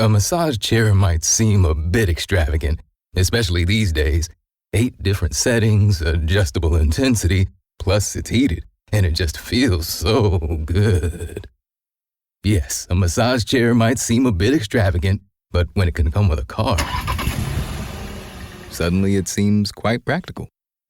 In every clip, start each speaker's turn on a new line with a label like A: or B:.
A: A massage chair might seem a bit extravagant, especially these days. 8 different settings, adjustable intensity, plus it's heated, and it just feels so good. Yes, a massage chair might seem a bit extravagant, but when it can come with a car, suddenly it seems quite practical.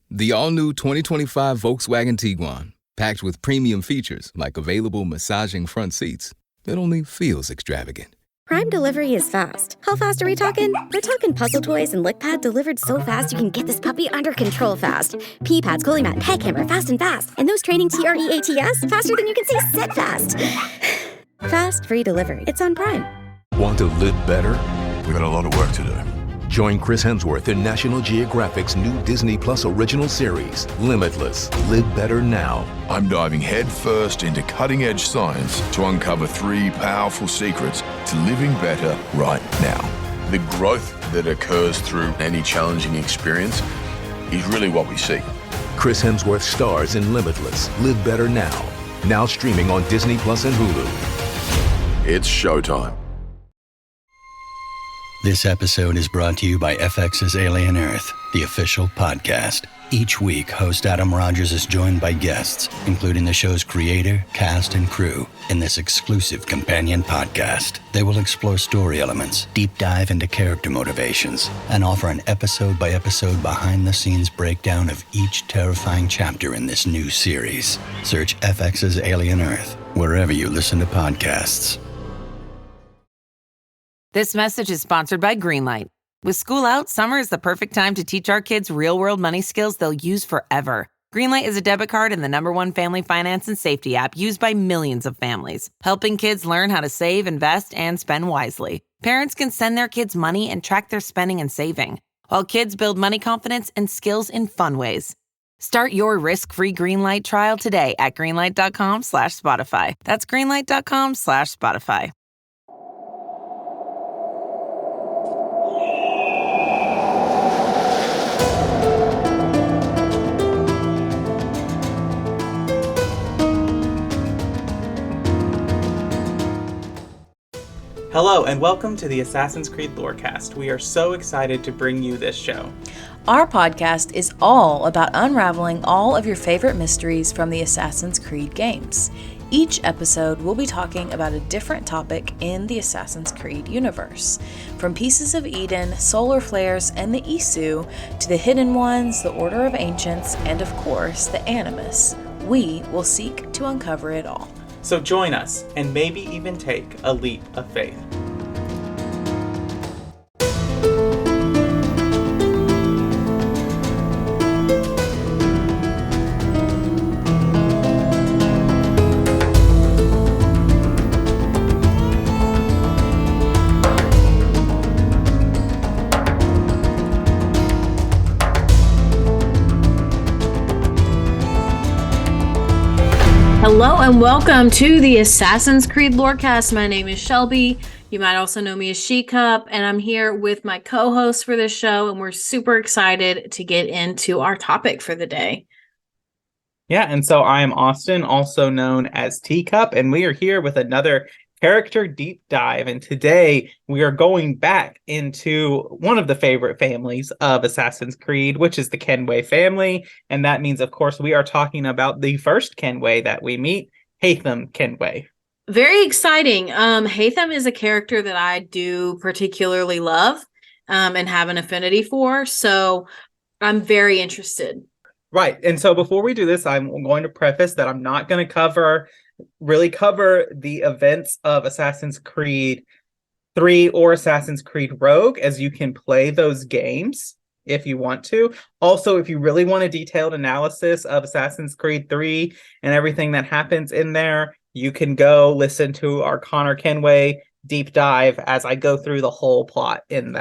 A: The all-new 2025 Volkswagen Tiguan, packed with premium features like available massaging front seats, it only feels extravagant.
B: Prime delivery is fast. How fast are we talking? We're talking puzzle toys and lick-pad delivered so fast you can get this puppy under control fast. Pee-pads, cooling mat, peg hammer, fast and fast. And those training TREATS, faster than you can say sit fast. Fast, free delivery. It's on Prime.
C: Want to live better?
D: We've got a lot of work to do.
C: Join Chris Hemsworth in National Geographic's new Disney Plus original series, Limitless. Live better now.
D: I'm diving headfirst into cutting-edge science to uncover 3 powerful secrets to living better right now. The growth that occurs through any challenging experience is really what we seek.
C: Chris Hemsworth stars in Limitless. Live better now. Now streaming on Disney Plus and Hulu.
D: It's showtime.
E: This episode is brought to you by FX's Alien Earth, the official podcast. Each week, host Adam Rogers is joined by guests, including the show's creator, cast, and crew, in this exclusive companion podcast. They will explore story elements, deep dive into character motivations, and offer an episode-by-episode behind-the-scenes breakdown of each terrifying chapter in this new series. Search FX's Alien Earth wherever you listen to podcasts.
F: This message is sponsored by Greenlight. With school out, summer is the perfect time to teach our kids real-world money skills they'll use forever. Greenlight is a debit card and the #1 family finance and safety app used by millions of families, helping kids learn how to save, invest, and spend wisely. Parents can send their kids money and track their spending and saving, while kids build money confidence and skills in fun ways. Start your risk-free Greenlight trial today at greenlight.com/Spotify. That's greenlight.com/Spotify.
G: Hello, and welcome to the Assassin's Creed Lorecast. We are so excited to bring you this show.
H: Our podcast is all about unraveling all of your favorite mysteries from the Assassin's Creed games. Each episode, we'll be talking about a different topic in the Assassin's Creed universe. From Pieces of Eden, solar flares, and the Isu, to the Hidden Ones, the Order of Ancients, and of course, the Animus. We will seek to uncover it all.
G: So join us, and maybe even take a leap of faith.
I: Hello and welcome to the Assassin's Creed Lorecast. My name is Shelby. You might also know me as She-Cup, and I'm here with my co-host for this show, and we're super excited to get into our topic for the day.
G: Yeah, and so I am Austin, also known as Teacup, and we are here with another character deep dive. And today we are going back into one of the favorite families of Assassin's Creed, which is the Kenway family. And that means, of course, we are talking about the first Kenway that we meet, Haytham Kenway.
I: Very exciting. Haytham is a character that I do particularly love and have an affinity for. So I'm very interested.
G: Right. And so before we do this, I'm going to preface that I'm not going to cover the events of Assassin's Creed 3 or Assassin's Creed Rogue, as you can play those games if you want to. Also, if you really want a detailed analysis of Assassin's Creed 3 and everything that happens in there, you can go listen to our Connor Kenway deep dive as I go through the whole plot in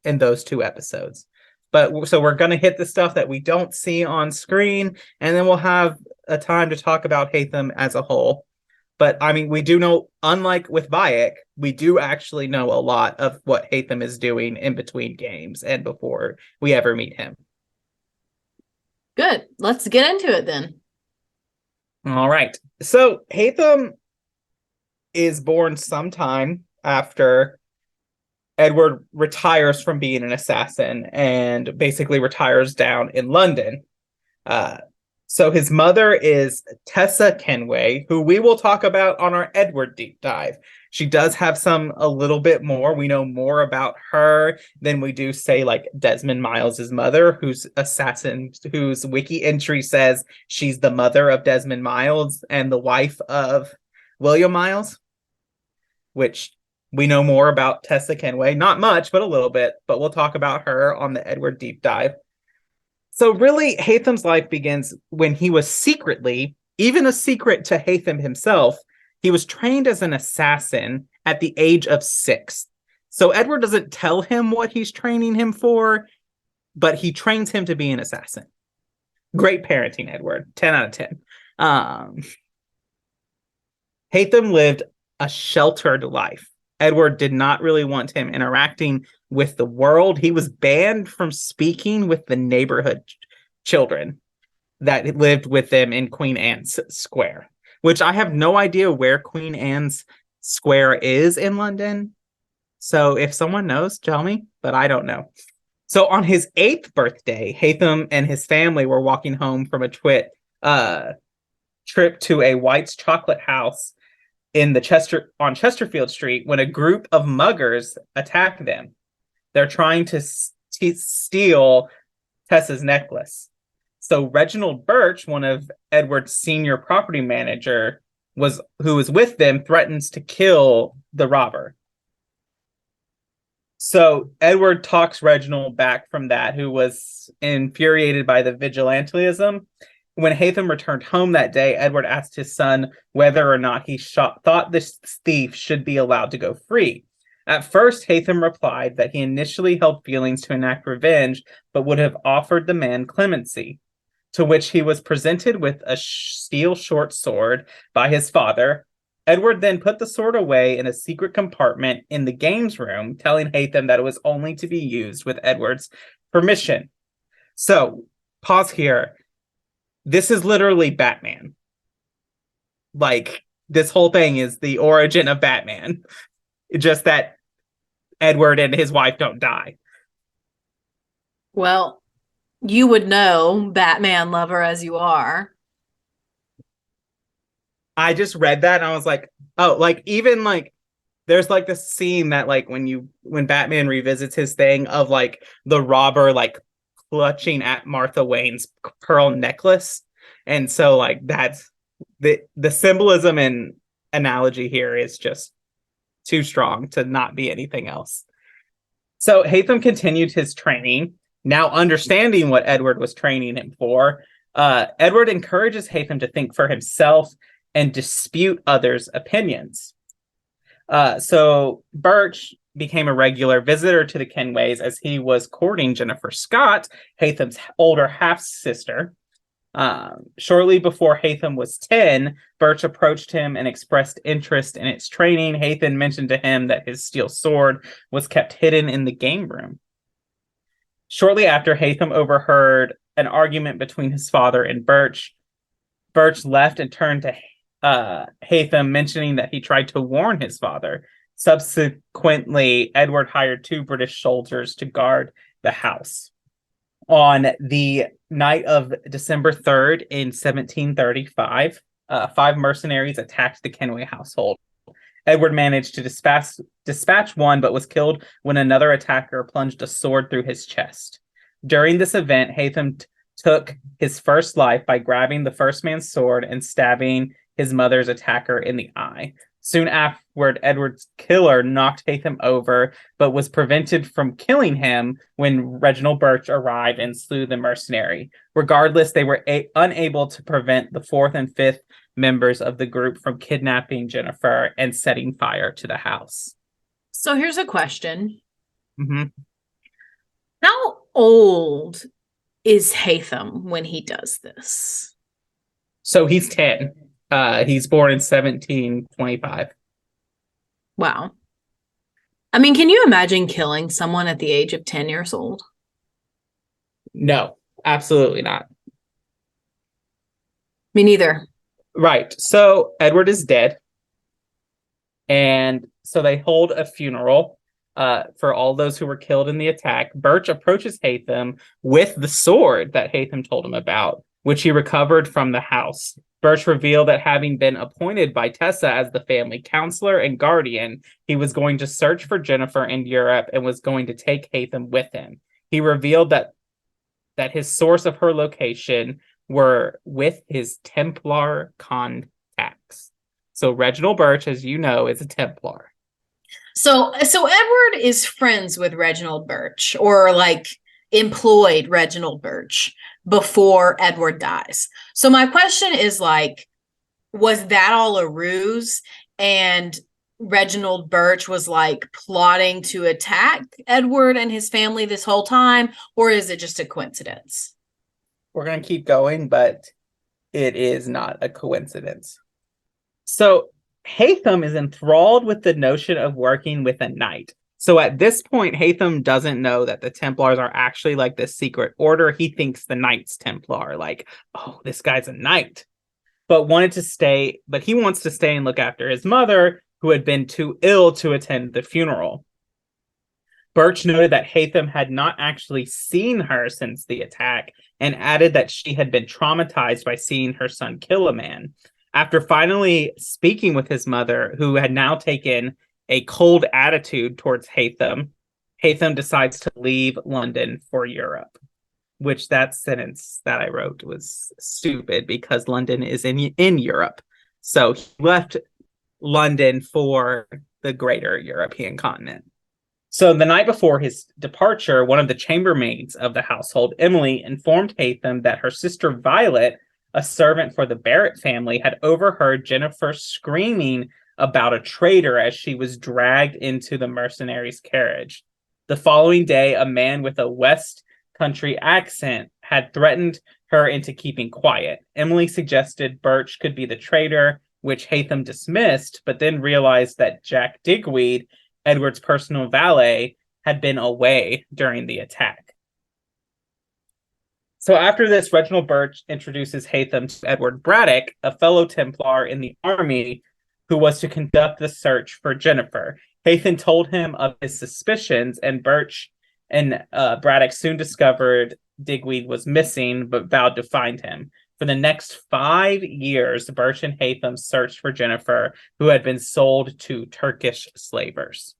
G: those 2 episodes. But so we're going to hit the stuff that we don't see on screen, and then we'll have a time to talk about Haytham as a whole. But I mean, we do know, unlike with Bayek, we do actually know a lot of what Haytham is doing in between games and before we ever meet him.
I: Good. Let's get into it then.
G: All right. So Haytham is born sometime after Edward retires from being an assassin and basically retires down in London. So his mother is Tessa Kenway, who we will talk about on our Edward deep dive. She does have a little bit more. We know more about her than we do, say, like Desmond Miles's mother, whose Wiki entry says she's the mother of Desmond Miles and the wife of William Miles, which we know more about Tessa Kenway. Not much, but a little bit. But we'll talk about her on the Edward deep dive. So really, Haytham's life begins when he was secretly, even a secret to Haytham himself, he was trained as an assassin at the age of 6. So Edward doesn't tell him what he's training him for, but he trains him to be an assassin. Great parenting, Edward. 10 out of 10. Haytham lived a sheltered life. Edward did not really want him interacting with the world. He was banned from speaking with the neighborhood children that lived with them in Queen Anne's Square, which I have no idea where Queen Anne's Square is in London. So if someone knows, tell me, but I don't know. So on his 8th birthday, Haytham and his family were walking home from a trip to a White's chocolate house in on Chesterfield Street when a group of muggers attack them. They're trying to steal Tessa's necklace. So Reginald Birch, one of Edward's senior property manager, who was with them, threatens to kill the robber. So Edward talks Reginald back from that, who was infuriated by the vigilantism. When Haytham returned home that day, Edward asked his son whether or not he thought this thief should be allowed to go free. At first, Haytham replied that he initially held feelings to enact revenge, but would have offered the man clemency, to which he was presented with a steel short sword by his father. Edward then put the sword away in a secret compartment in the games room, telling Haytham that it was only to be used with Edward's permission. So, pause here. This is literally Batman. Like, this whole thing is the origin of Batman. Just that Edward and his wife don't die.
I: Well, you would know, Batman lover as you are.
G: I just read that and I was like, oh, like, even like, there's like this scene that like when Batman revisits his thing of like the robber like clutching at Martha Wayne's pearl necklace. And so like that's the symbolism and analogy here is just too strong to not be anything else. So Haytham continued his training, now understanding what Edward was training him for. Edward encourages Haytham to think for himself and dispute others' opinions. So Birch became a regular visitor to the Kenways as he was courting Jennifer Scott, Haytham's older half-sister. Shortly before Haytham was 10, Birch approached him and expressed interest in its training. Haytham mentioned to him that his steel sword was kept hidden in the game room. Shortly after, Haytham overheard an argument between his father and Birch. Birch left and turned to Haytham, mentioning that he tried to warn his father. Subsequently, Edward hired 2 British soldiers to guard the house. On the night of December 3rd in 1735, 5 mercenaries attacked the Kenway household. Edward managed to dispatch one, but was killed when another attacker plunged a sword through his chest. During this event, Haytham took his first life by grabbing the first man's sword and stabbing his mother's attacker in the eye. Soon afterward, Edward's killer knocked Haytham over, but was prevented from killing him when Reginald Birch arrived and slew the mercenary. Regardless, they were unable to prevent the 4th and 5th members of the group from kidnapping Jennifer and setting fire to the house.
I: So here's a question.
G: Mm-hmm.
I: How old is Haytham when he does this?
G: So he's 10. He's born in 1725.
I: Wow. I mean, can you imagine killing someone at the age of 10 years old?
G: No, absolutely not.
I: Me neither.
G: Right. So Edward is dead. And so they hold a funeral. for all those who were killed in the attack, Birch approaches Haytham with the sword that Haytham told him about, which he recovered from the house. Birch revealed that having been appointed by Tessa as the family counselor and guardian, he was going to search for Jennifer in Europe and was going to take Haytham with him. He revealed that his source of her location were with his Templar contacts. So Reginald Birch, as you know, is a Templar.
I: So Edward is friends with Reginald Birch, or like employed Reginald Birch before Edward dies. So my question is, like, was that all a ruse and Reginald Birch was like plotting to attack Edward and his family this whole time, or is it just a coincidence?
G: We're going to keep going, but it is not a coincidence. So Haytham is enthralled with the notion of working with a knight. So at this point, Haytham doesn't know that the Templars are actually like this secret order. He thinks the Knights Templar, like, oh, this guy's a knight. But he wants to stay and look after his mother, who had been too ill to attend the funeral. Birch noted that Haytham had not actually seen her since the attack, and added that she had been traumatized by seeing her son kill a man. After finally speaking with his mother, who had now taken a cold attitude towards Haytham, Haytham decides to leave London for Europe, which that sentence that I wrote was stupid because London is in Europe. So he left London for the greater European continent. So the night before his departure, one of the chambermaids of the household, Emily, informed Haytham that her sister Violet, a servant for the Barrett family, had overheard Jennifer screaming about a traitor as she was dragged into the mercenaries' carriage. The following day, a man with a West Country accent had threatened her into keeping quiet. Emily suggested Birch could be the traitor, which Haytham dismissed, but then realized that Jack Digweed, Edward's personal valet, had been away during the attack. So after this, Reginald Birch introduces Haytham to Edward Braddock, a fellow Templar in the army, who was to conduct the search for Jennifer. Haytham told him of his suspicions, and Birch and Braddock soon discovered Digweed was missing, but vowed to find him. For the next 5 years, Birch and Haytham searched for Jennifer, who had been sold to Turkish slavers.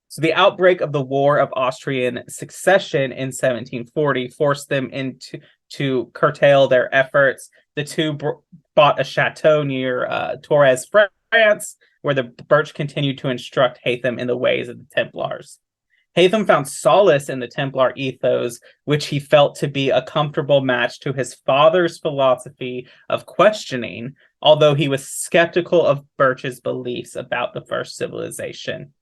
G: So the outbreak of the War of Austrian Succession in 1740 forced them to curtail their efforts. The two bought a chateau near Torres, France, where the Birch continued to instruct Haytham in the ways of the Templars. Haytham found solace in the Templar ethos, which he felt to be a comfortable match to his father's philosophy of questioning, although he was skeptical of Birch's beliefs about the first civilization.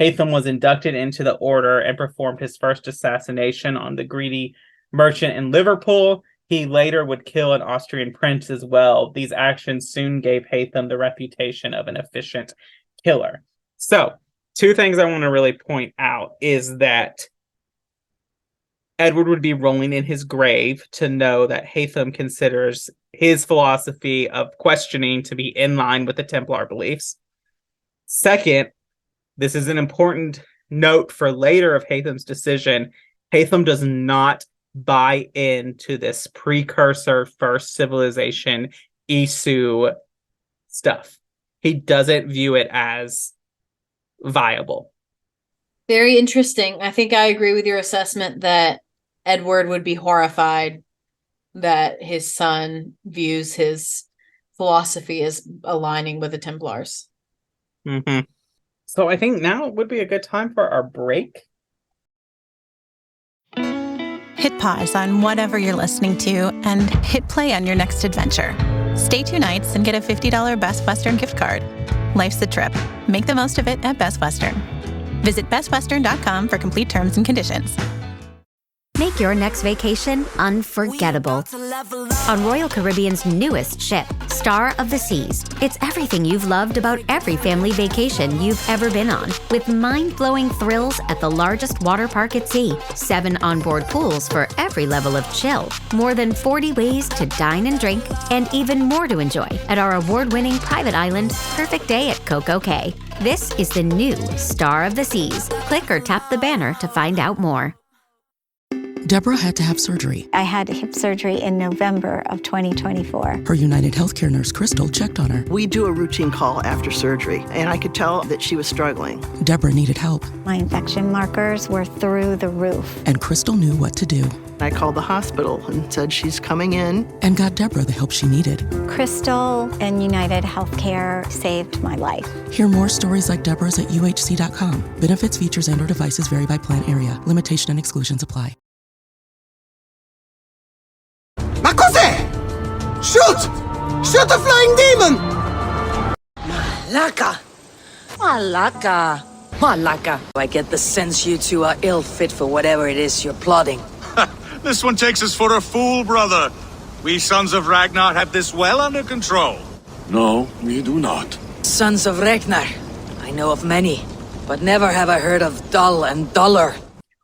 G: Haytham was inducted into the order and performed his first assassination on the greedy merchant in Liverpool. He later would kill an Austrian prince as well. These actions soon gave Haytham the reputation of an efficient killer. So, two things I want to really point out is that Edward would be rolling in his grave to know that Haytham considers his philosophy of questioning to be in line with the Templar beliefs. Second, this is an important note for later of Haytham's decision. Haytham does not buy into this precursor first civilization Isu stuff. He doesn't view it as viable.
I: Very interesting. I think I agree with your assessment that Edward would be horrified that his son views his philosophy as aligning with the Templars.
G: Mm-hmm. So I think now would be a good time for our break.
J: Hit pause on whatever you're listening to and hit play on your next adventure. Stay 2 nights and get a $50 Best Western gift card. Life's a trip. Make the most of it at Best Western. Visit bestwestern.com for complete terms and conditions.
B: Make your next vacation unforgettable on Royal Caribbean's newest ship, Star of the Seas. It's everything you've loved about every family vacation you've ever been on, with mind-blowing thrills at the largest water park at sea, 7 onboard pools for every level of chill, more than 40 ways to dine and drink, and even more to enjoy at our award-winning private island, Perfect Day at Coco Cay. This is the new Star of the Seas. Click or tap the banner to find out more.
K: Deborah had to have surgery.
L: I had hip surgery in November of 2024.
K: Her United Healthcare nurse, Crystal, checked on her.
M: We do a routine call after surgery, and I could tell that she was struggling.
K: Deborah needed help.
L: My infection markers were through the roof.
K: And Crystal knew what to do.
M: I called the hospital and said she's coming in.
K: And got Deborah the help she needed.
L: Crystal and United Healthcare saved my life.
K: Hear more stories like Deborah's at uhc.com. Benefits, features, and/or devices vary by plan area. Limitation and exclusions apply.
N: Ma cos'è? Shoot! Shoot a flying demon!
O: Malaka! Malaka! Malaka! I get the sense you two are ill-fit for whatever it is you're plotting.
P: This one takes us for a fool, brother. We Sons of Ragnar have this well under control.
Q: No, we do not.
O: Sons of Ragnar. I know of many, but never have I heard of dull and duller.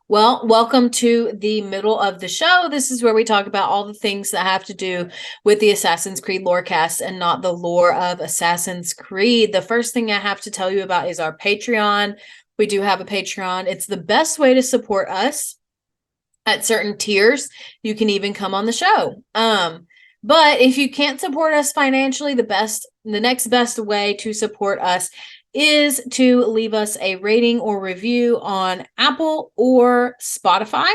I: Well, welcome to the middle of the show. This is where we talk about all the things that have to do with the Assassin's Creed lorecast and not the lore of Assassin's Creed. The first thing I have to tell you about is our Patreon. We do have a Patreon. It's the best way to support us. At certain tiers, you can even come on the show. But if you can't support us financially, the next best way to support us is to leave us a rating or review on Apple or Spotify.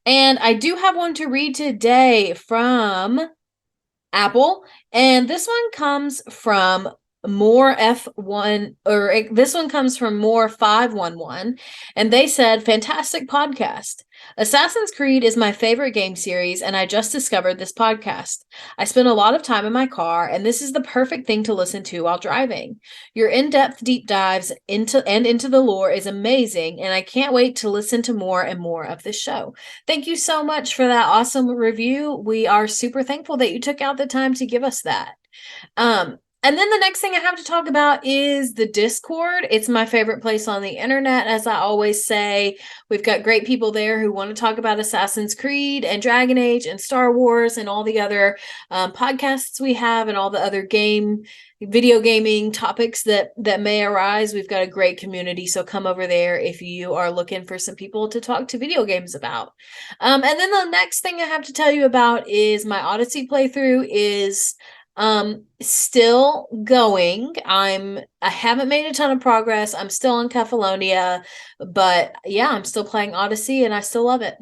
I: And I do have one to read today from Apple, and this one comes from More F1, or this one comes from More 511, and they said, fantastic podcast. Assassin's Creed is my favorite game series, and I just discovered this podcast. I spend a lot of time in my car, and this is the perfect thing to listen to while driving. Your in-depth deep dives into the lore is amazing, and I can't wait to listen to more and more of this show. Thank you so much for that awesome review. We are super thankful that you took out the time to give us that. And then the next thing I have to talk about is the Discord. It's my favorite place on the internet, as I always say. We've got great people there who want to talk about Assassin's Creed and Dragon Age and Star Wars and all the other podcasts we have and all the other video gaming topics that may arise. We've got a great community, so come over there if you are looking for some people to talk to video games about. And then the next thing I have to tell you about is my Odyssey playthrough is still going. I haven't made a ton of progress. I'm still in Kefalonia, but yeah, I'm still playing Odyssey and I still love it.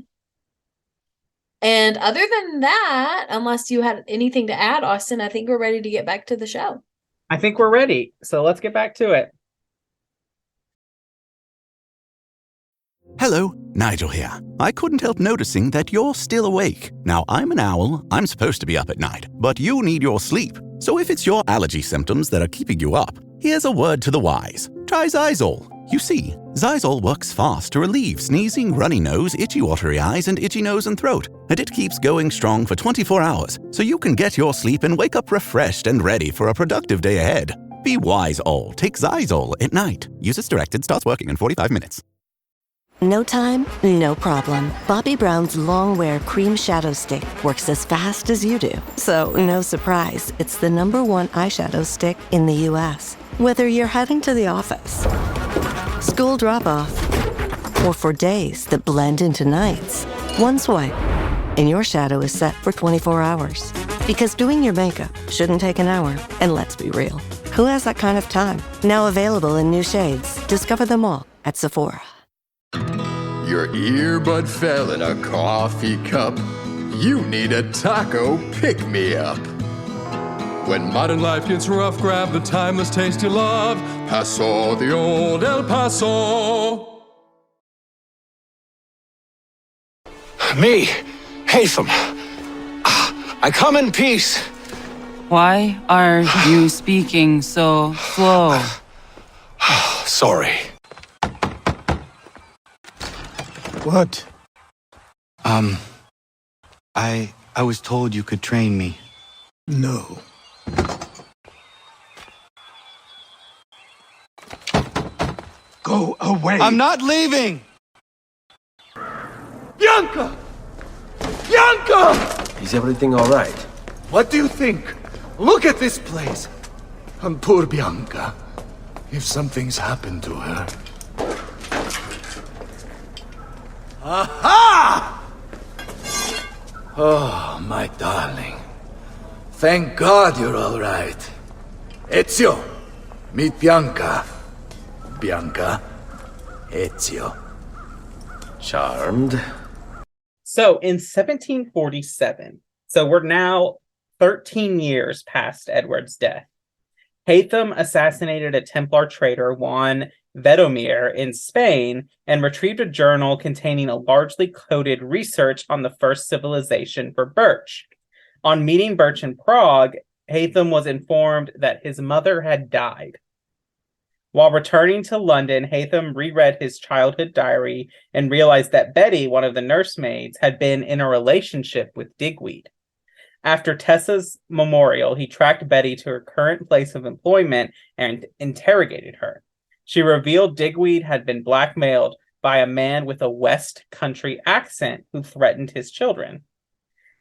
I: And other than that, unless you had anything to add, Austin, I think we're ready to get back to the show.
G: I think we're ready. So let's get back to it.
R: Hello, Nigel here. I couldn't help noticing that you're still awake. Now, I'm an owl. I'm supposed to be up at night, but you need your sleep. So if it's your allergy symptoms that are keeping you up, here's a word to the wise. Try Xyzal. You see, Xyzal works fast to relieve sneezing, runny nose, itchy watery eyes, and itchy nose and throat. And it keeps going strong for 24 hours, so you can get your sleep and wake up refreshed and ready for a productive day ahead. Be wise, all. Take Xyzal at night. Use as directed. Starts working in 45 minutes.
S: No time, no problem. Bobbi Brown's Longwear Cream Shadow Stick works as fast as you do. So, no surprise, it's the #1 eyeshadow stick in the U.S. Whether you're heading to the office, school drop-off, or for days that blend into nights, one swipe, and your shadow is set for 24 hours. Because doing your makeup shouldn't take an hour, and let's be real, who has that kind of time? Now available in new shades. Discover them all at Sephora.
T: Your earbud fell in a coffee cup. You need a taco pick-me-up. When modern life gets rough, grab the timeless taste you love. Paso, the old El Paso.
N: Me, Haytham. I come in peace.
U: Why are you speaking so slow?
N: Sorry.
V: What? I was told you could train me.
N: No. Go away.
V: I'm not leaving!
N: Bianca! Bianca!
W: Is everything all right?
N: What do you think? Look at this place. And poor Bianca. if something's happened to her. Aha! Oh, my darling. Thank God you're all right. Ezio, meet Bianca. Bianca, Ezio.
A: Charmed.
G: So in 1747, so we're now 13 years past Edward's death, Haytham assassinated a Templar traitor, Juan Vedomir, in Spain and retrieved a journal containing a largely coded research on the first civilization for Birch. On meeting Birch in Prague, Haytham was informed that his mother had died. While returning to London, Haytham reread his childhood diary and realized that Betty, one of the nursemaids, had been in a relationship with Digweed. After Tessa's memorial, he tracked Betty to her current place of employment and interrogated her. She revealed Digweed had been blackmailed by a man with a West Country accent who threatened his children.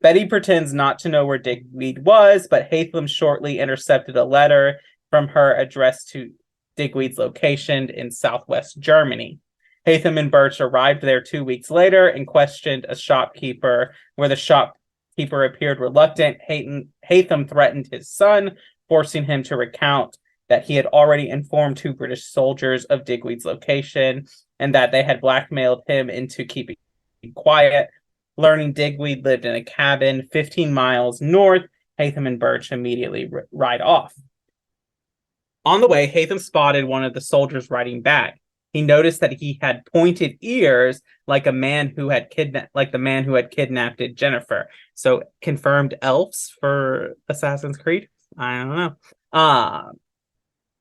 G: Betty pretends not to know where Digweed was, but Haytham shortly intercepted a letter from her addressed to Digweed's location in southwest Germany. Haytham and Birch arrived there 2 weeks later and questioned a shopkeeper, where the shopkeeper appeared reluctant. Haytham threatened his son, forcing him to recount that he had already informed 2 British soldiers of Digweed's location and that they had blackmailed him into keeping quiet. Learning Digweed lived in a cabin 15 miles north, Haytham and Birch immediately ride off. On the way, Haytham spotted one of the soldiers riding back. He noticed that he had pointed ears like the man who had kidnapped Jennifer. So confirmed elves for Assassin's Creed? I don't know.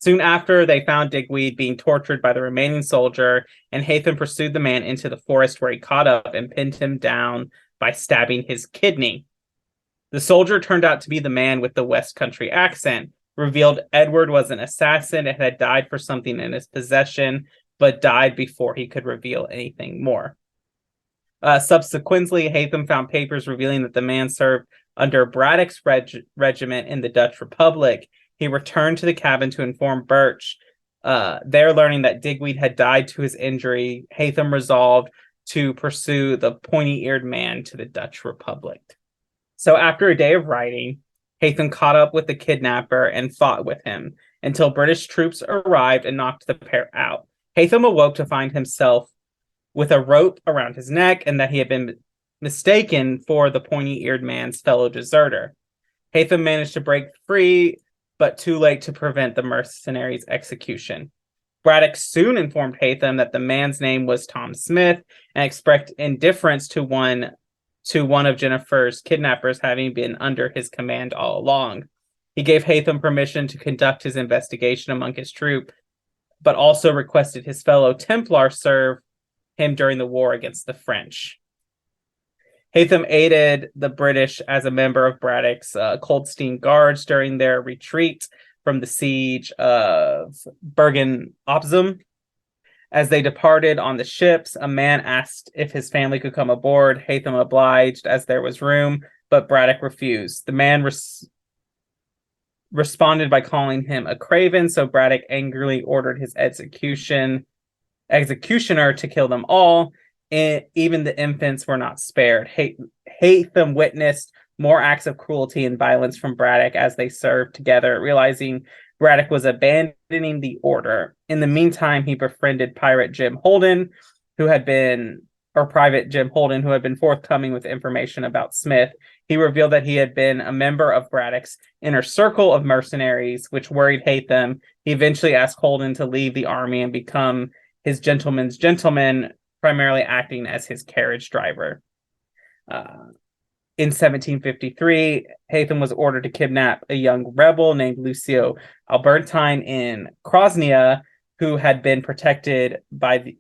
G: Soon after, they found Digweed being tortured by the remaining soldier, and Haytham pursued the man into the forest, where he caught up and pinned him down by stabbing his kidney. The soldier turned out to be the man with the West Country accent, revealed Edward was an assassin and had died for something in his possession, but died before he could reveal anything more. Subsequently, Haytham found papers revealing that the man served under Braddock's regiment in the Dutch Republic. He returned to the cabin to inform Birch. There, learning that Digweed had died to his injury, Haytham resolved to pursue the pointy-eared man to the Dutch Republic. So after a day of riding, Haytham caught up with the kidnapper and fought with him until British troops arrived and knocked the pair out. Haytham awoke to find himself with a rope around his neck and that he had been mistaken for the pointy-eared man's fellow deserter. Haytham managed to break free, but too late to prevent the mercenary's execution. Braddock soon informed Haytham that the man's name was Tom Smith and expressed indifference to one of Jennifer's kidnappers having been under his command all along. He gave Haytham permission to conduct his investigation among his troop, but also requested his fellow Templar serve him during the war against the French. Haytham aided the British as a member of Braddock's Coldstream Guards during their retreat from the siege of Bergen-op-Zoom. As they departed on the ships, a man asked if his family could come aboard. Haytham obliged, as there was room, but Braddock refused. The man responded by calling him a craven, so Braddock angrily ordered his executioner to kill them all. And even the infants were not spared. Haytham witnessed more acts of cruelty and violence from Braddock as they served together, realizing Braddock was abandoning the order. In the meantime, he befriended Private Jim Holden, who had been forthcoming with information about Smith. He revealed that he had been a member of Braddock's inner circle of mercenaries, which worried Haytham. He eventually asked Holden to leave the army and become his gentleman's gentleman, primarily acting as his carriage driver. In 1753, Haytham was ordered to kidnap a young rebel named Lucio Albertine in Krosnia, who had been protected by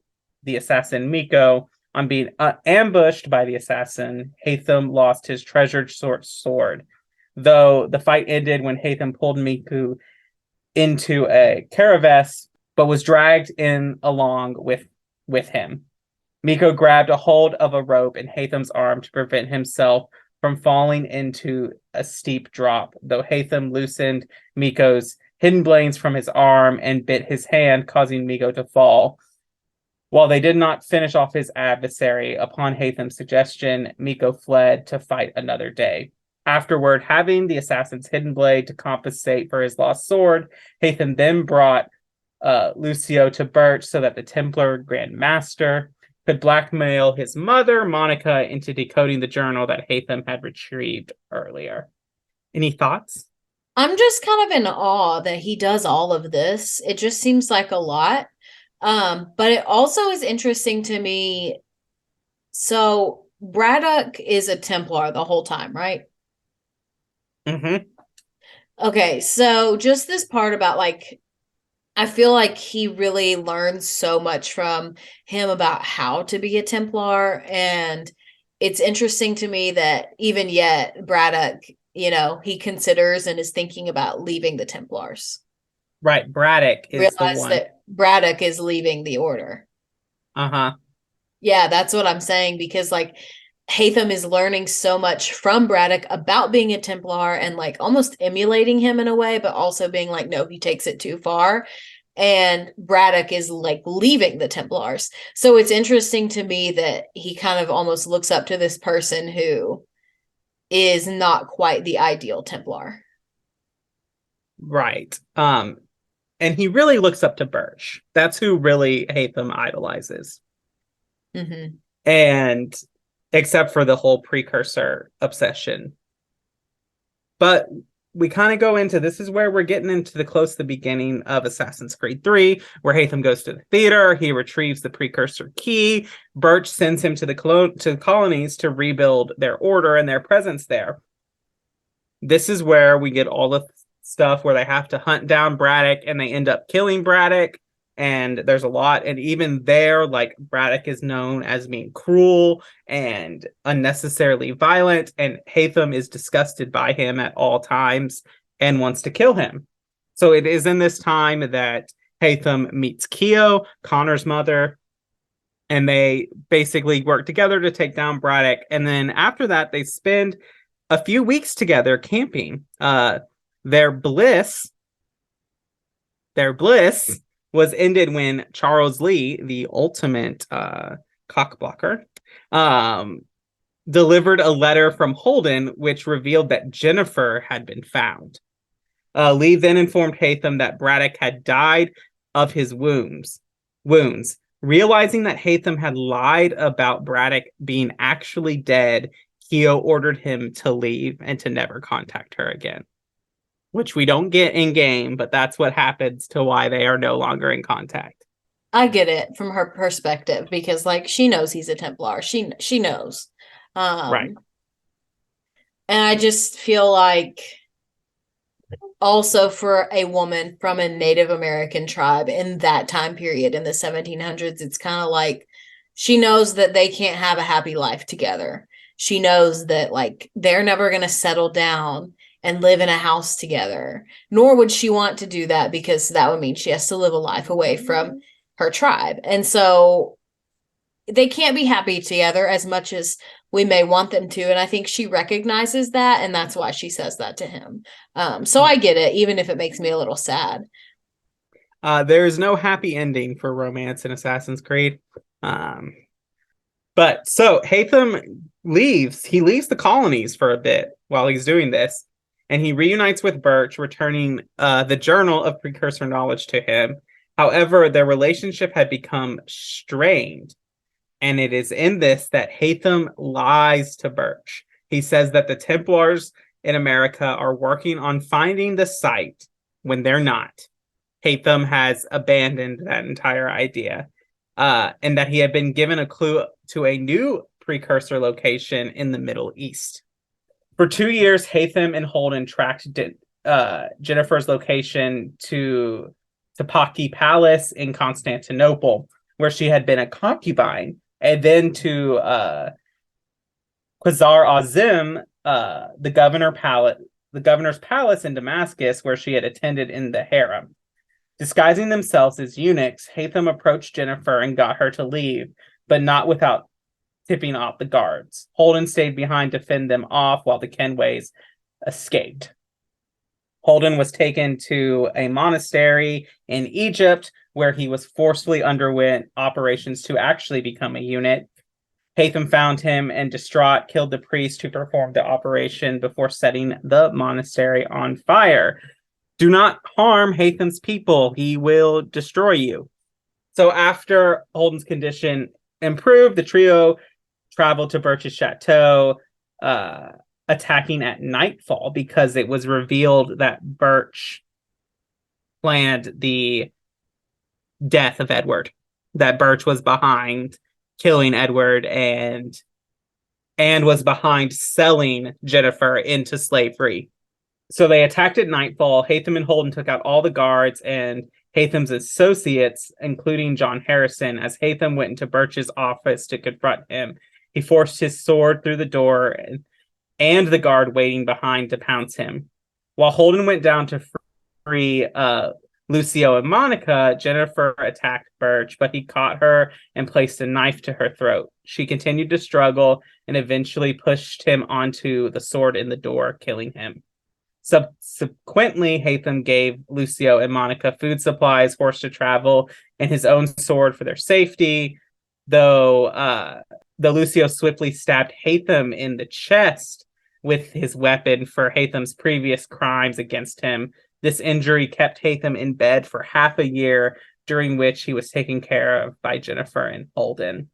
G: the assassin Miko. On being ambushed by the assassin, Haytham lost his treasured sword. Though the fight ended when Haytham pulled Miko into a caravan, but was dragged in along with him. Miko grabbed a hold of a rope in Haytham's arm to prevent himself from falling into a steep drop. Though Haytham loosened Miko's hidden blades from his arm and bit his hand, causing Miko to fall. While they did not finish off his adversary, upon Haytham's suggestion, Miko fled to fight another day. Afterward, having the assassin's hidden blade to compensate for his lost sword, Haytham then brought Lucio to Birch so that the Templar Grand Master could blackmail his mother, Monica, into decoding the journal that Haytham had retrieved earlier. Any thoughts?
I: I'm just kind of in awe that he does all of this. It just seems like a lot. But it also is interesting to me. So Braddock is a Templar the whole time, right?
G: Mm-hmm.
I: Okay, so just this part about like, I feel like he really learns so much from him about how to be a Templar. And it's interesting to me that even yet Braddock, he considers and is thinking about leaving the Templars.
G: Right, Braddock is the one.
I: That Braddock is leaving the order.
G: Uh-huh.
I: Yeah, that's what I'm saying, because like Haytham is learning so much from Braddock about being a Templar and like almost emulating him in a way, but also being like, no, he takes it too far. And Braddock is like leaving the Templars. So it's interesting to me that he kind of almost looks up to this person who is not quite the ideal Templar.
G: Right. And he really looks up to Birch. That's who really Haytham idolizes.
I: Mm-hmm.
G: And except for the whole precursor obsession. But we kind of go into, this is where we're getting into the beginning of Assassin's Creed 3, where Haytham goes to the theater, he retrieves the precursor key, Birch sends him to the colonies to rebuild their order and their presence there. This is where we get all the stuff where they have to hunt down Braddock and they end up killing Braddock. And there's a lot. And even there, like, Braddock is known as being cruel and unnecessarily violent. And Haytham is disgusted by him at all times and wants to kill him. So it is in this time that Haytham meets Keo, Connor's mother. And they basically work together to take down Braddock. And then after that, they spend a few weeks together camping. Their bliss was ended when Charles Lee, the ultimate cockblocker, delivered a letter from Holden, which revealed that Jennifer had been found. Lee then informed Haytham that Braddock had died of his wounds. Realizing that Haytham had lied about Braddock being actually dead, Keo ordered him to leave and to never contact her again. Which we don't get in game, but that's what happens to why they are no longer in contact.
I: I get it from her perspective, because like she knows he's a Templar. She knows.
G: Right.
I: And I just feel like also for a woman from a Native American tribe in that time period in the 1700s, it's kind of like she knows that they can't have a happy life together. She knows that like they're never going to settle down and live in a house together, nor would she want to do that, because that would mean she has to live a life away from her tribe. And so they can't be happy together as much as we may want them to. And I think she recognizes that, and that's why she says that to him. So I get it, even if it makes me a little sad.
G: There is no happy ending for romance in Assassin's Creed. But so Haytham leaves the colonies for a bit while he's doing this. And he reunites with Birch, returning the journal of precursor knowledge to him. However, their relationship had become strained. And it is in this that Haytham lies to Birch. He says that the Templars in America are working on finding the site when they're not. Haytham has abandoned that entire idea. And that he had been given a clue to a new precursor location in the Middle East. For 2 years, Haytham and Holden tracked Jennifer's location to Topaki Palace in Constantinople, where she had been a concubine, and then to Qasar Azim, the governor's palace in Damascus, where she had attended in the harem. Disguising themselves as eunuchs, Haytham approached Jennifer and got her to leave, but not without tipping off the guards. Holden stayed behind to fend them off while the Kenways escaped. Holden was taken to a monastery in Egypt where he was forcefully underwent operations to actually become a unit. Haytham found him and, distraught, killed the priest who performed the operation before setting the monastery on fire. Do not harm Haytham's people. He will destroy you. So after Holden's condition improved, the trio traveled to Birch's chateau, attacking at nightfall because it was revealed that Birch planned the death of Edward, that Birch was behind killing Edward and was behind selling Jennifer into slavery. So they attacked at nightfall. Haytham and Holden took out all the guards and Haytham's associates, including John Harrison. As Haytham went into Birch's office to confront him, he forced his sword through the door and the guard waiting behind to pounce him. While Holden went down to free Lucio and Monica, Jennifer attacked Birch, but he caught her and placed a knife to her throat. She continued to struggle and eventually pushed him onto the sword in the door, killing him. Subsequently, Haytham gave Lucio and Monica food supplies, horse to travel, and his own sword for their safety, though Lucio swiftly stabbed Haytham in the chest with his weapon for Haytham's previous crimes against him. This injury kept Haytham in bed for half a year, during which he was taken care of by Jennifer and Holden.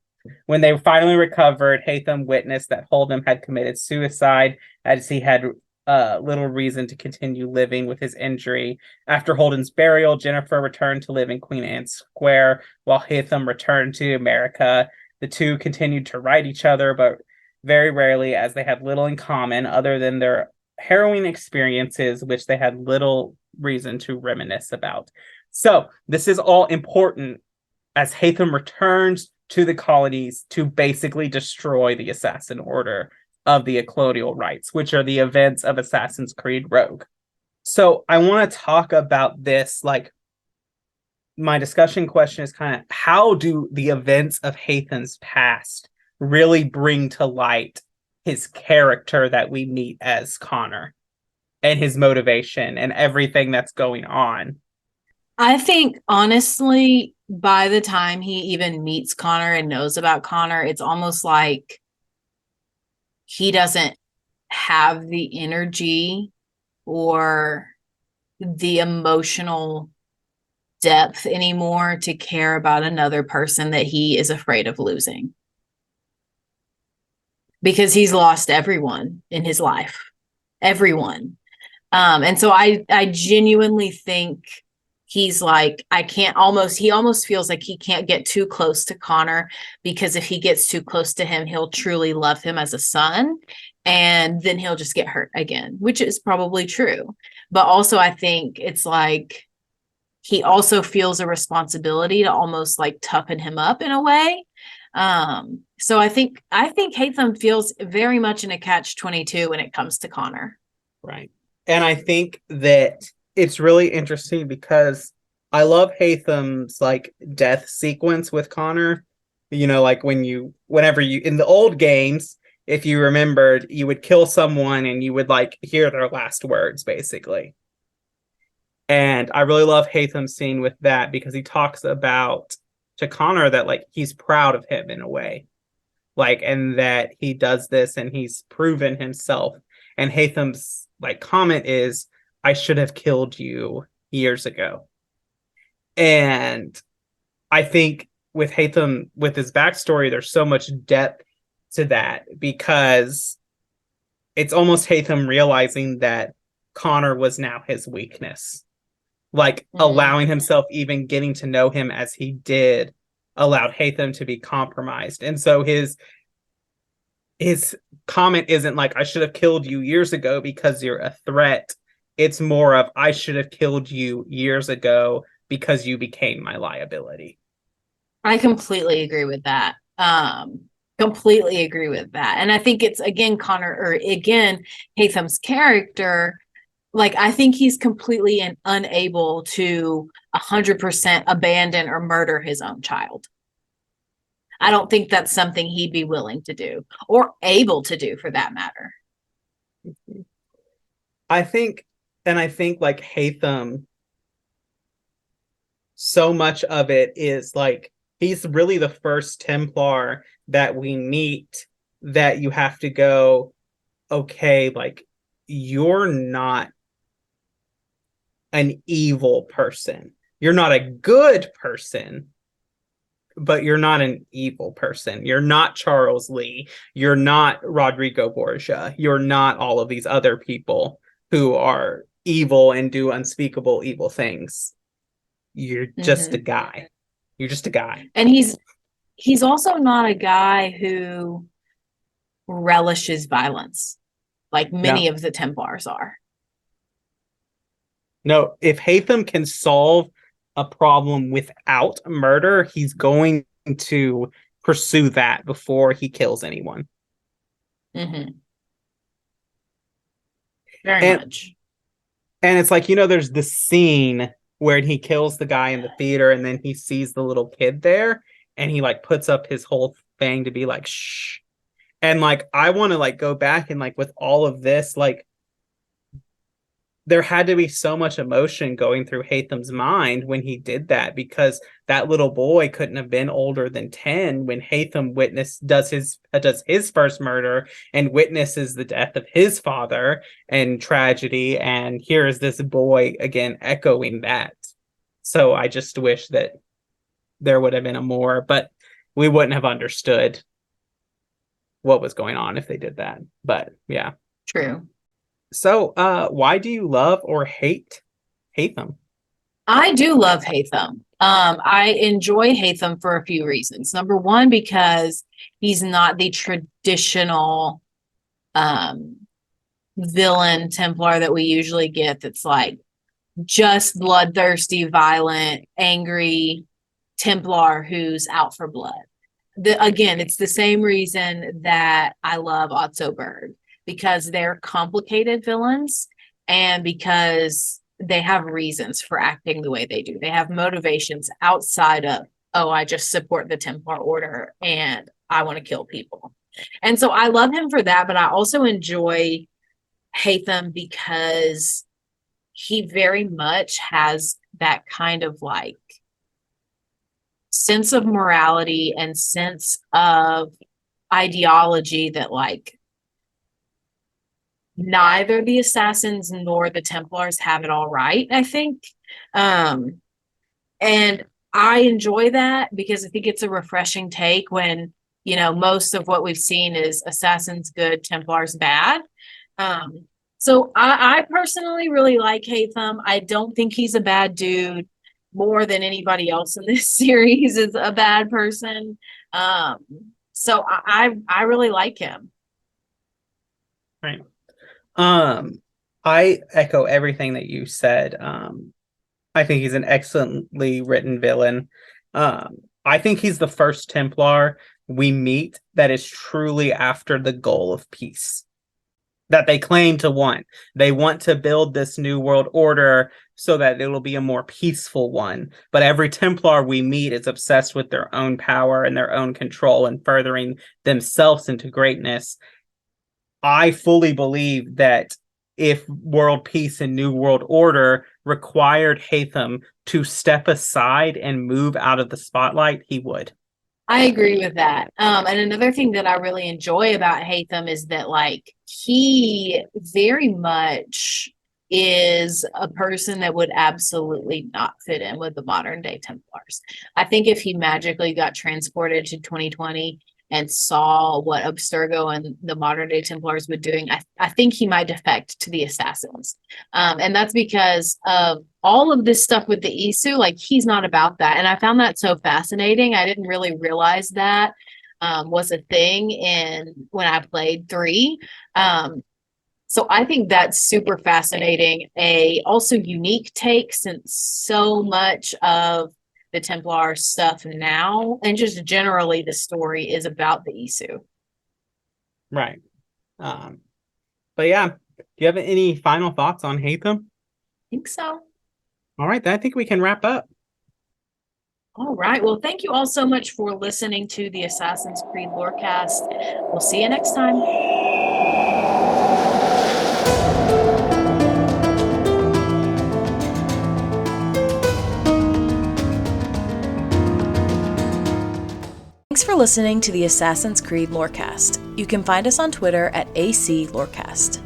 G: When they finally recovered, Haytham witnessed that Holden had committed suicide, as he had little reason to continue living with his injury. After Holden's burial, Jennifer returned to live in Queen Anne Square, while Haytham returned to America. The two continued to write each other, but very rarely, as they had little in common other than their harrowing experiences, which they had little reason to reminisce about. So this is all important as Haytham returns to the colonies to basically destroy the Assassin Order of the Colonial Rights, which are the events of Assassin's Creed Rogue. So I want to talk about this. Like, my discussion question is kind of, how do the events of Haytham's past really bring to light his character that we meet as Connor and his motivation and everything that's going on?
I: I think, honestly, by the time he even meets Connor and knows about Connor, it's almost like he doesn't have the energy or the emotional depth anymore to care about another person that he is afraid of losing. Because he's lost everyone in his life. Everyone. And so I genuinely think he's like, he almost feels like he can't get too close to Connor, because if he gets too close to him, he'll truly love him as a son, and then he'll just get hurt again, which is probably true. But also I think it's like he also feels a responsibility to almost like toughen him up in a way. So I think Haytham feels very much in a catch-22 when it comes to Connor.
G: Right. And I think that it's really interesting because I love Haytham's like death sequence with Connor. You know, like whenever you in the old games, if you remembered, you would kill someone and you would like hear their last words, basically. And I really love Haytham's scene with that because he talks about to Connor that like he's proud of him in a way. Like, and that he does this and he's proven himself. And Haytham's like comment is, I should have killed you years ago. And I think with Haytham, with his backstory, there's so much depth to that because it's almost Haytham realizing that Connor was now his weakness. Like allowing himself, even getting to know him as he did, allowed Haytham to be compromised. And so his comment isn't like, I should have killed you years ago because you're a threat. It's more of, I should have killed you years ago because you became my liability.
I: I completely agree with that. Completely agree with that. And I think it's, again, Haytham's character. Like, I think he's completely unable to 100% abandon or murder his own child. I don't think that's something he'd be willing to do or able to do, for that matter.
G: I think And I think like Haytham, so much of it is like he's really the first Templar that we meet that you have to go, okay, like you're not an evil person. You're not a good person, but you're not an evil person. You're not Charles Lee. You're not Rodrigo Borgia. You're not all of these other people who are evil and do unspeakable evil things. You're just a guy. You're just a guy.
I: And he's also not a guy who relishes violence like many of the Templars are.
G: No, if Haytham can solve a problem without murder, he's going to pursue that before he kills anyone.
I: Very much.
G: And it's like, there's this scene where he kills the guy in the theater and then he sees the little kid there and he like puts up his whole thing to be like, shh. And like, I want to like go back and like with all of this, like there had to be so much emotion going through Haytham's mind when he did that, because that little boy couldn't have been older than 10 when Haytham does his first murder and witnesses the death of his father and tragedy. And here is this boy again echoing that. So I just wish that there would have been a more, but we wouldn't have understood what was going on if they did that. But yeah.
I: True.
G: So, why do you love or hate Haytham?
I: I do love Haytham. I enjoy Haytham for a few reasons. Number one, because he's not the traditional villain Templar that we usually get that's like just bloodthirsty, violent, angry Templar who's out for blood. Again, it's the same reason that I love Otto Berg, because they're complicated villains and because they have reasons for acting the way they do. They have motivations outside of, oh, I just support the Templar Order and I want to kill people. And so I love him for that, but I also enjoy Haytham because he very much has that kind of like sense of morality and sense of ideology that like neither the Assassins nor the Templars have it all right, I think. And I enjoy that because I think it's a refreshing take when, most of what we've seen is Assassins good, Templars bad. So I personally really like Haytham. I don't think he's a bad dude. More than anybody else in this series is a bad person. So I really like him.
G: Right. I echo everything that you said. I think he's an excellently written villain. I think he's the first Templar we meet that is truly after the goal of peace that they claim to want. They want to build this new world order so that it'll be a more peaceful one. But every Templar we meet is obsessed with their own power and their own control and furthering themselves into greatness. I fully believe that if world peace and new world order required Haytham to step aside and move out of the spotlight, he would.
I: I agree with that. And another thing that I really enjoy about Haytham is that like he very much is a person that would absolutely not fit in with the modern day Templars. I think if he magically got transported to 2020 and saw what Abstergo and the modern day Templars were doing, I think he might defect to the Assassins. And that's because of all of this stuff with the Isu, like he's not about that. And I found that so fascinating. I didn't really realize that was a thing when I played 3. So I think that's super fascinating. Also unique take, since so much of the Templar stuff now, and just generally the story is about the Isu.
G: Right. But yeah, do you have any final thoughts on Haytham?
I: I think so.
G: All right, then I think we can wrap up.
I: All right. Well, thank you all so much for listening to the Assassin's Creed Lorecast. We'll see you next time.
H: listening to the Assassin's Creed Lorecast. You can find us on Twitter at AC Lorecast.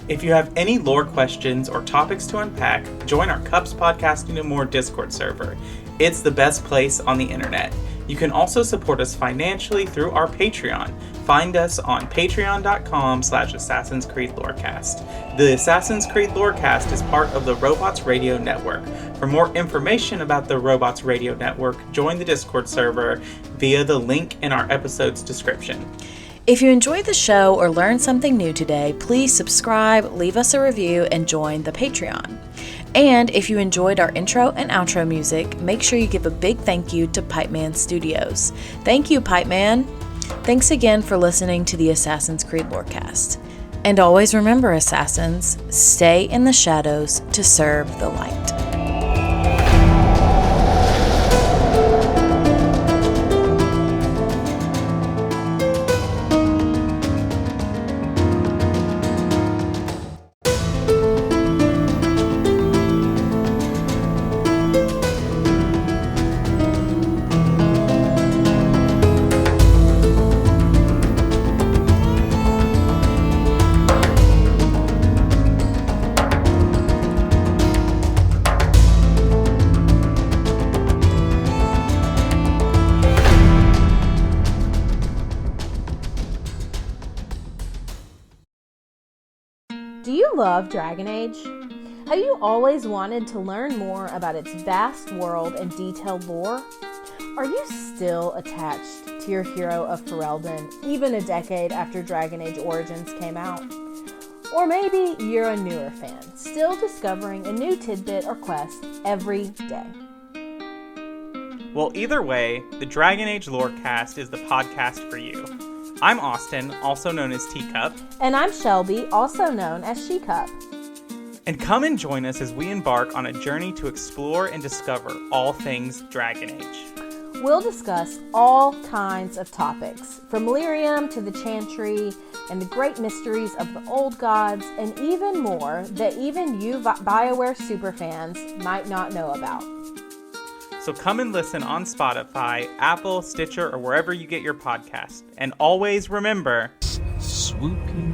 G: If you have any lore questions or topics to unpack, join our Cups Podcasting and More Discord server. It's the best place on the internet. You can also support us financially through our Patreon. Find us on patreon.com/Assassin's Creed Lorecast. The Assassin's Creed Lorecast is part of the Robots Radio Network. For more information about the Robots Radio Network, join the Discord server via the link in our episode's description.
H: If you enjoyed the show or learned something new today, please subscribe, leave us a review, and join the Patreon. And if you enjoyed our intro and outro music, make sure you give a big thank you to Pipeman Studios. Thank you, Pipeman. Thanks again for listening to the Assassin's Creed Lorecast. And always remember, Assassins, stay in the shadows to serve the light.
I: Do you love Dragon Age? Have you always wanted to learn more about its vast world and detailed lore? Are you still attached to your hero of Ferelden, even a decade after Dragon Age Origins came out? Or maybe you're a newer fan, still discovering a new tidbit or quest every day.
G: Well, either way, the Dragon Age Lorecast is the podcast for you. I'm Austin, also known as Teacup.
I: And I'm Shelby, also known as She-Cup.
G: And come and join us as we embark on a journey to explore and discover all things Dragon Age.
I: We'll discuss all kinds of topics, from Lyrium to the Chantry and the great mysteries of the old gods, and even more that even you BioWare superfans might not know about.
G: So come and listen on Spotify, Apple, Stitcher, or wherever you get your podcast. And always remember,
C: swooping